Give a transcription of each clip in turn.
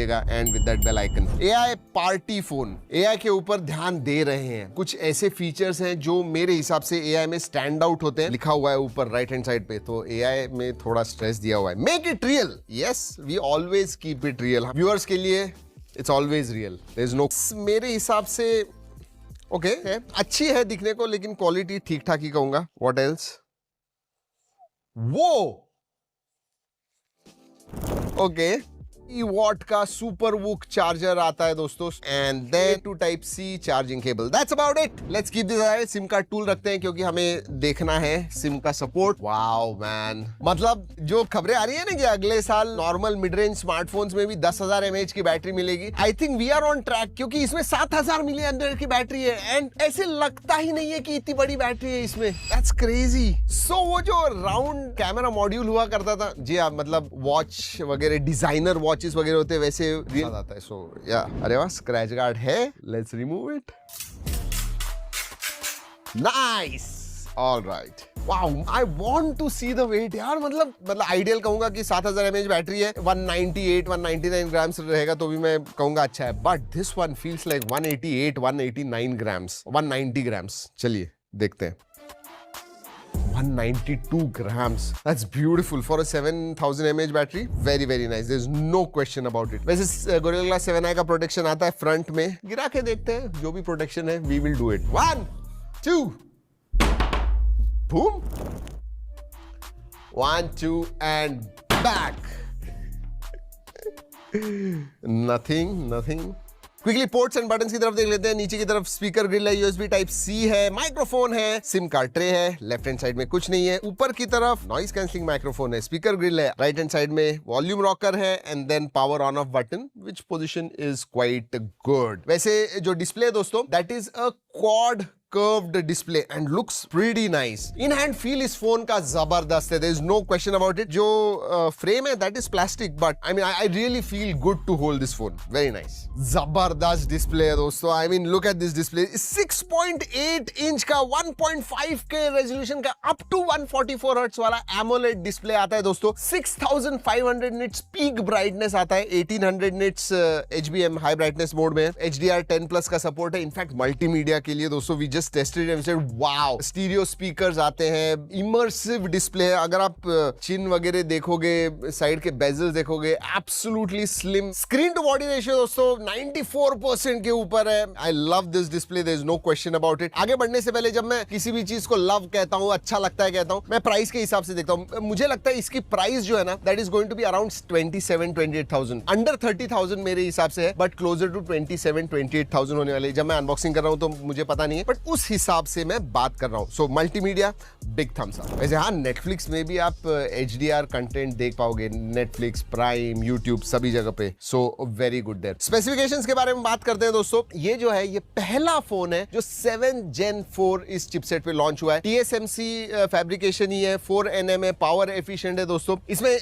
And with that bell icon. AI party phone, AI के ऊपर ध्यान दे रहे हैं। कुछ ऐसे फीचर्स हैं जो मेरे हिसाब से AI में स्टैंड आउट होते हैं। लिखा हुआ है ऊपर राइट हैंड साइड पे, तो AI में थोड़ा स्ट्रेस दिया हुआ है, make it real. Yes, we always keep it real. Viewers के लिए it's always real, there is no. मेरे हिसाब से ओके है, अच्छी है दिखने को, लेकिन क्वालिटी ठीक ठाक ही कहूंगा। What else? वो ओके, वॉट का सुपर वुक चार्जर आता है दोस्तों, and then two type C charging cable. That's about it. Let's keep this aside. Sim card tool रखते हैं क्योंकि हमें देखना है सिम का सपोर्ट। वाओ मैन, मतलब जो खबरें आ रही है ना कि अगले साल नॉर्मल मिड रेंज स्मार्टफोन्स में भी 10,000 mAh की बैटरी मिलेगी, I think we are on track, क्योंकि इसमें 7,000 mAh की बैटरी है एंड ऐसे लगता ही नहीं है कि इतनी बड़ी बैटरी है इसमें। That's crazy. सो वो जो राउंड कैमरा मॉड्यूल हुआ करता था, जी आप मतलब वॉच वगैरह, डिजाइनर वॉच वगैरह होते हैं, वैसे रियल आता है। सो या, अरे वाह, स्क्रैच गार्ड है, let's remove it. Nice, alright. Wow, I want to see the weight यार। मतलब आइडियल कहूंगा कि 7,000 mAh बैटरी है, 198-199 ग्राम्स रहेगा तो भी मैं कहूंगा अच्छा है, but this one feels like 188-189 grams, 190 grams. चलिए देखते हैं। 192 grams. That's beautiful for a 7,000 mAh battery. Very very nice. There's no question about it. वैसे Gorilla Glass 7i का प्रोटेक्शन आता है फ्रंट में, गिरा के देखते हैं जो भी प्रोटेक्शन है। We will do it. 1, 2, boom. 1, 2 and back. Nothing. Quickly ports and buttons की तरफ देख लेते हैं। नीचे की तरफ स्पीकर ग्रिल है, USB टाइप C है, माइक्रोफोन है, सिम कार्ड ट्रे है। लेफ्ट हैंड साइड में कुछ नहीं है। ऊपर की तरफ नॉइस कैंसलिंग माइक्रोफोन है, स्पीकर ग्रिल है। राइट हैंड साइड में वॉल्यूम रॉकर है and then power on off button, which position is quite good. वैसे जो डिस्प्ले है दोस्तों, that is a quad curved display and looks pretty nice. In hand feel इस phone का जबरदस्त है, there is no question about it. जो frame है that is plastic, but I mean I really feel good to hold this phone. Very nice. जबरदस्त display है दोस्तों। I mean look at this display. 6.8 inch का 1.5K resolution का up to 144 hertz वाला AMOLED display आता है दोस्तों। 6500 nits peak brightness आता है, 1800 nits HBM high brightness mode में। HDR10+ का सपोर्ट है। इनफैक्ट मल्टीमीडिया के लिए दोस्तों we just tested and said wow, stereo speakers आते हैं, इमर्सिव डिस्प्ले है। अगर आप चिन वगैरह देखोगे, साइड के बेजल्स देखोगे, absolutely slim. Screen to body ratio दोस्तों 94% के ऊपर है। I love this display, there is no question about it. आगे बढ़ने से पहले जब मैं किसी भी चीज को लव कहता हूं, अच्छा लगता है कहता हूं, मैं प्राइस के हिसाब से देखता हूं। मुझे लगता है इसकी प्राइस जो है ना, that is going to be around 27-28,000, under 30,000 मेरे हिसाब से है, बट क्लोजर टू 27-28,000 होने वाले। जब मैं अनबॉक्सिंग कर रहा हूं तो मुझे पता नहीं है, बट उस हिसाब से मैं बात कर रहा हूं। सो मल्टीमीडिया बिग थम्स अप। वैसे हाँ, नेटफ्लिक्स में भी आप HDR कंटेंट देख पाओगे, नेटफ्लिक्स, प्राइम, यूट्यूब, सभी जगह पे। So very good there. Specifications के बारे में बात करते हैं दोस्तों। ये जो है, ये पहला फोन है जो 7 Gen 4 इस चिपसेट पे लॉन्च हुआ है। TSMC फैब्रिकेशन ही है, 4nm है, पावर एफिशिएंट है दोस्तों। इसमें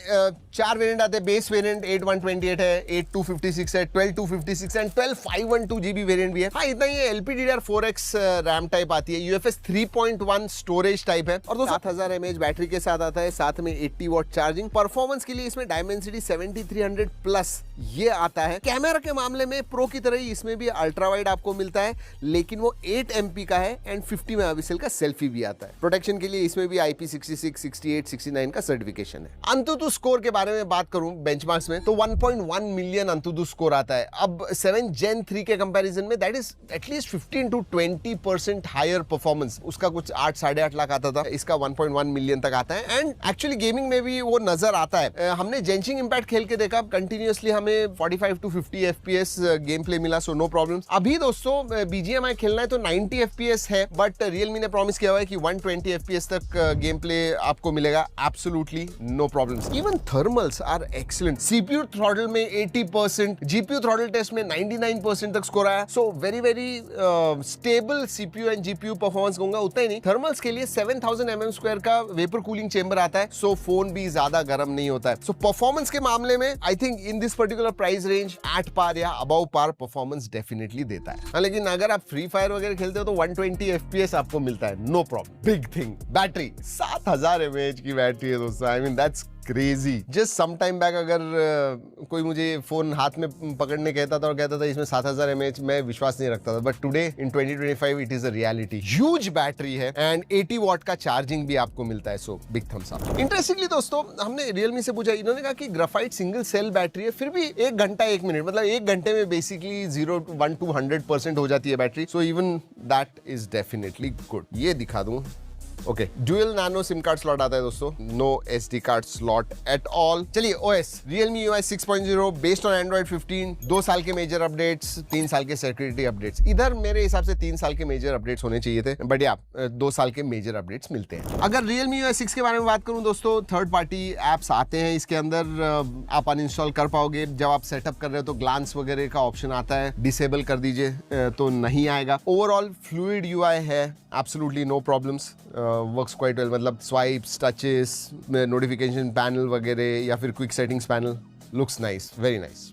4 वेरिएंट आते हैं। बेस वेरिएंट 8128 है, 8256 है, 12256 एंड 12512 GB वेरिएंट भी है। हाँ, इतना ही। LPDDR4X रैम टाइप आती है, UFS 3.1 स्टोरेज टाइप है, और दोस्तों 7000 mAh बैटरी के साथ आता है, साथ में 80 वॉट चार्जिंग। परफॉर्मेंस के लिए इसमें Dimensity 7300 प्लस ये आता है। कैमरा के मामले में प्रो की तरह ही इसमें भी अल्ट्रा वाइड आपको मिलता है, लेकिन वो 8 MP का है एंड 50 मेगापिक्सल का सेल्फी भी आता है। प्रोटेक्शन के लिए इसमें भी IP66, 68, 69 का सर्टिफिकेशन है। अंतुतु स्कोर के बारे में बात करूं बेंचमार्क्स में, तो 1.1 मिलियन अंतुतु स्कोर आता है। अब 7 Gen 3 के कंपैरिजन में that is at least 15 to 20% higher performance. उसका कुछ 8-8.5 लाख आता था, इसका 1.1 मिलियन तक आता है। एंड एक्चुअली गेमिंग में भी वो नजर आता है। हमने जेंशिंग इंपैक्ट खेल के देखा, कंटिन्यूअसली हमें 45 to 50 FPS गेम प्ले मिला, सो नो प्रॉब्लम्स। अभी दोस्तों BGMI खेलना है तो 90 FPS है, बट रियलमी ने प्रॉमिस किया हुआ है कि 120 FPS तक गेम प्ले आपको मिलेगा, absolutely no problems. Even thermals are excellent. CPU throttle में 80%, GPU थ्रॉटल टेस्ट में 99% तक स्कोर आया। So very very stable CPU and GPU performance कहूंगा। उतना ही नहीं, थर्मल्स के लिए 7000 mm² का वेपर कूलिंग चेंबर आता है, सो फोन भी ज्यादा गर्म नहीं होता है। सो परफॉर्मेंस के मामले में I think in this particular price range at par या अबव पार परफॉर्मेंस डेफिनेटली देता है। हाँ, लेकिन अगर आप फ्री फायर वगैरह खेलते हो तो 120 FPS आपको मिलता है, no problem. Big thing, battery 7000 mAh की बैटरी है दोस्तों। I mean that's crazy. Just some time back अगर कोई मुझे फोन हाथ में पकड़ने कहता था और कहता था इसमें 7000 mAh, मैं विश्वास नहीं रखता था, but today in 2025 it is a reality. Huge battery है एंड 80 वॉट का चार्जिंग भी आपको मिलता है, so big thumbs up. Interestingly दोस्तों, हमने रियलमी से पूछा, इन्होंने कहा कि ग्राफाइट सिंगल सेल बैटरी है, फिर भी 1 घंटा 1 मिनट, मतलब 1 घंटे में बेसिकली 0 to 1 to 100% हो जाती है battery. So even that is definitely good. ये दिखा दूं, okay, dual nano SIM card slot आता है दोस्तों, no SD card slot at all. चलिए OS, Realme UI 6.0 based on Android 15, 2 साल के मेजर अपडेट्स, 3 साल के सिक्योरिटी अपडेट्स। इधर मेरे हिसाब से 3 साल के मेजर अपडेट्स होने चाहिए थे, बट या 2 साल के मेजर अपडेट्स मिलते हैं। अगर Realme UI 6 के बारे में बात करूं दोस्तों, थर्ड पार्टी एप्स आते हैं इसके अंदर, आप अनइंस्टॉल कर पाओगे। जब आप सेटअप कर रहे हो तो ग्लांस वगैरह का ऑप्शन आता है, डिसेबल कर दीजिए तो नहीं आएगा। ओवरऑल फ्लूइड UI है, absolutely no problems, works quite well, मतलब स्वाइप्स, टचेस, नोटिफिकेशन पैनल वगैरह या फिर quick settings panel, looks nice, very nice.